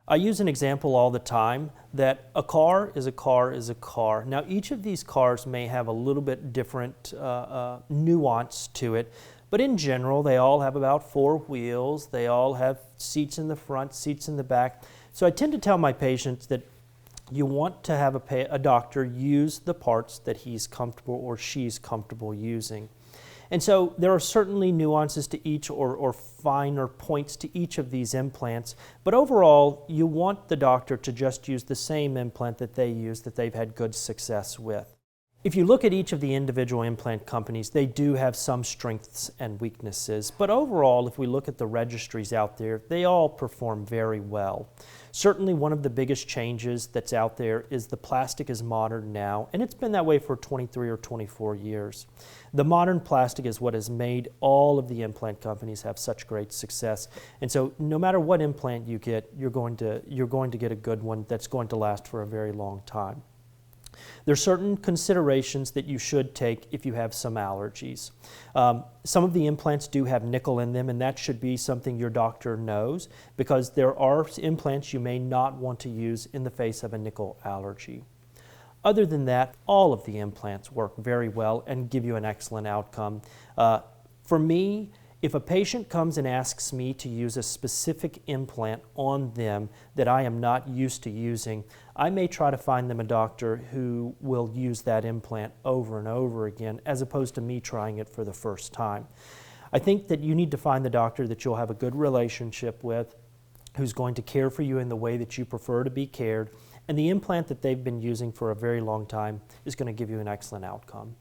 I use an example all the time that a car is a car is a car. Now each of these cars may have a little bit different nuance to it, but in general they all have about 4 wheels, they all have seats in the front, seats in the back. So I tend to tell my patients that you want to have a doctor use the parts that he's comfortable or she's comfortable using. And so there are certainly nuances to each or finer points to each of these implants, but overall you want the doctor to just use the same implant that they use that they've had good success with. If you look at each of the individual implant companies, they do have some strengths and weaknesses, but overall, if we look at the registries out there, they all perform very well. Certainly one of the biggest changes that's out there is the plastic is modern now, and it's been that way for 23 or 24 years. The modern plastic is what has made all of the implant companies have such great success, and so no matter what implant you get, you're going to get a good one that's going to last for a very long time. There are certain considerations that you should take if you have some allergies. Some of the implants do have nickel in them, and that should be something your doctor knows, because there are implants you may not want to use in the face of a nickel allergy. Other than that, all of the implants work very well and give you an excellent outcome. For me, if a patient comes and asks me to use a specific implant on them that I am not used to using, I may try to find them a doctor who will use that implant over and over again, as opposed to me trying it for the first time. I think that you need to find the doctor that you'll have a good relationship with, who's going to care for you in the way that you prefer to be cared, and the implant that they've been using for a very long time is going to give you an excellent outcome.